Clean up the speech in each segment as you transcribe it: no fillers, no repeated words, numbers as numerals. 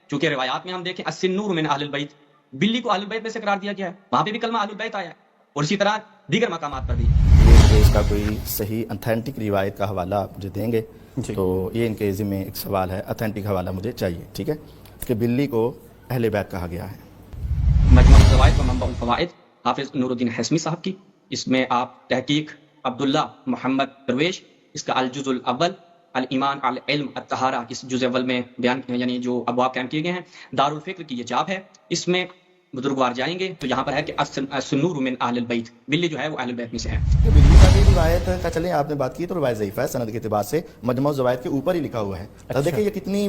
چونکہ روایات میں ہم دیکھیں السنور من اہل البیت، بلی کو اہل البیت میں سے قرار دیا گیا ہے، وہاں پہ بھی کلمہ اہل البیت آیا ہے، اور اسی طرح دیگر مقامات پر بھی۔ یہ اس کا کوئی صحیح اتھینٹک روایت کا حوالہ آپ مجھے دیں گے تو یہ ان کے ذمہ ایک سوال ہے، اتھینٹک حوالہ مجھے چاہیے، ٹھیک ہے، کہ بلی کو اہل بیت کہا گیا ہے۔ مجموع الزوائد و منبع الفوائد حافظ نور الدین حسمی صاحب کی، اس میں آپ تحقیق عبداللہ محمد درویش، اس کا الجزء الاول الایمان العلم الطہارہ، اس جزء اول میں بیان یعنی جو ابواب قائم کیے گئے ہیں، دارالفکر کی یہ چاپ ہے، اس میں بزرگوار جائیں گے تو یہاں پر ہے کہ السنور من اہل البیت، بلی جو ہے وہ اہل البیت میں سے ہے۔ کہ بلی کا بھی روایت کا چلیں آپ نے بات کی تو روایت ضعیفہ ہے سند کے اعتبار سے، مجموع الزوائد کے اوپر ہی لکھا ہوا ہے۔ تو دیکھیں یہ کتنی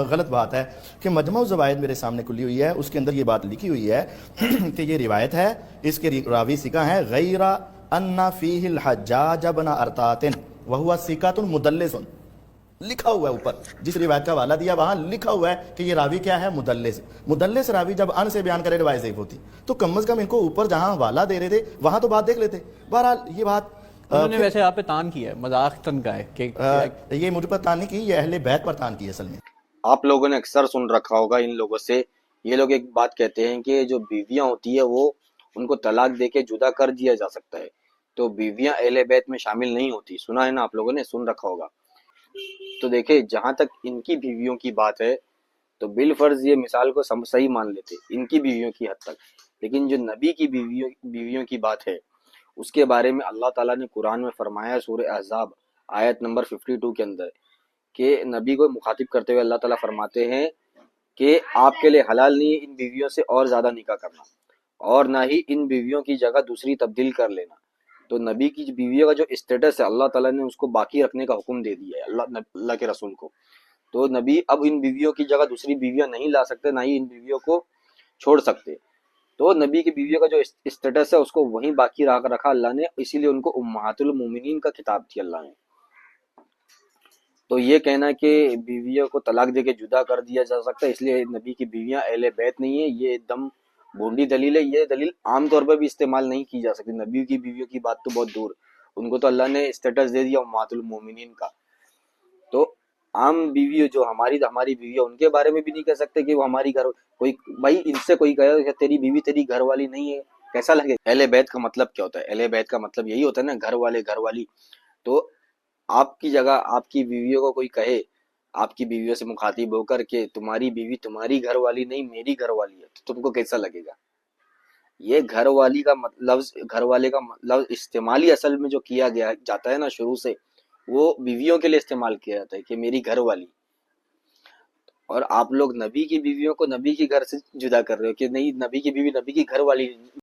غلط بات ہے کہ مجموع الزوائد میرے سامنے کھلی ہوئی ہے، اس کے اندر یہ بات لکھی ہوئی ہے کہ یہ روایت ہے، اس کے راوی ثقہ ہیں، غیر ان فیہ الحجاج بن ارطاط وہو ثقۃ مدلس، لکھا ہوا ہے اوپر، جس روایت کا حوالہ دیا وہاں لکھا ہوا ہے کہ یہ راوی کیا ہے؟ مدلس۔ مدلس راوی جب ان سے بیان کرے روایت ضعیف ہوتی، تو کم از کم ان کو اوپر جہاں حوالہ دے رہے تھے وہاں تو بات دیکھ لیتے۔ بہرحال یہ بات انہوں نے ویسے آپ پہ تان کیا ہے، مذاق تن کا ہے کہ یہ مجھ پر تان نہیں کی، یہ اہل بیت پر تان کی ہے اصل میں۔ آپ لوگوں نے اکثر سن رکھا ہوگا ان لوگوں سے، یہ لوگ ایک بات کہتے ہیں کہ جو بیویاں ہوتی ہے وہ ان کو طلاق دے کے جدا کر دیا جا سکتا ہے، تو بیویاں اہل بیت میں شامل نہیں ہوتی، سنا ہے نا آپ لوگوں نے، سن رکھا ہوگا۔ تو دیکھیں جہاں تک ان کی بیویوں کی بات ہے تو بالفرض یہ مثال کو صحیح مان لیتے ان کی بیویوں کی حد تک، لیکن جو نبی کی بیویوں کی بات ہے اس کے بارے میں اللہ تعالیٰ نے قرآن میں فرمایا سورہ احزاب آیت نمبر 52 کے اندر کہ نبی کو مخاطب کرتے ہوئے اللہ تعالیٰ فرماتے ہیں کہ آپ کے لیے حلال نہیں ہے ان بیویوں سے اور زیادہ نکاح کرنا، اور نہ ہی ان بیویوں کی جگہ دوسری تبدیل کر لینا۔ تو نبی کی بیویوں کا جو اسٹیٹس ہے اللہ تعالیٰ نے اس کو باقی رکھنے کا حکم دے دیا ہے اللہ کے رسول کو، تو نبی اب ان بیویوں کی جگہ دوسری بیویاں نہیں لا سکتے، نہ ہی ان بیویوں کو چھوڑ سکتے، تو نبی کی بیویوں کا جو اسٹیٹس ہے اس کو وہیں باقی رکھا اللہ نے، اسی لیے ان کو امہات المومنین کا خطاب دیا اللہ نے۔ تو یہ کہنا کہ بیویوں کو طلاق دے کے جدا کر دیا جا سکتا ہے اس لیے نبی کی بیویاں اہل بیت نہیں ہیں، یہ ایک دم بھونڈی دلیل ہے، یہ دلیل عام طور پہ بھی استعمال نہیں کی جا سکتی، نبی کی بیویوں کی بات تو بہت دور، ان کو تو اللہ نے اسٹیٹس دے دیا امہات المومنین کا، تو عام بیوی جو ہماری بیوی ان کے بارے میں بھی نہیں کہہ سکتے کہ وہ ہماری گھر، کوئی بھائی ان سے کوئی کہے کہ تیری بیوی تیری گھر والی نہیں ہے، کیسا لگے؟ اہل بیت کا مطلب کیا ہوتا ہے؟ اہل بیت کا مطلب یہی ہوتا ہے نا، گھر والے گھر والی، تو آپ کی جگہ آپ کی بیویوں کو کوئی کہے، آپ کی بیویوں سے مخاطب ہو کر کہ تمہاری بیوی تمہاری گھر والی نہیں میری گھر والی ہے، تو تم کو کیسا لگے گا؟ یہ گھر والی کا لفظ، گھر والے کا لفظ استعمال ہی اصل میں جو کیا گیا جاتا ہے نا شروع سے، وہ بیویوں کے لیے استعمال کیا جاتا ہے کہ میری گھر والی، اور آپ لوگ نبی کی بیویوں کو نبی کے گھر سے جدا کر رہے ہو کہ نہیں نبی کی بیوی نبی کی گھر والی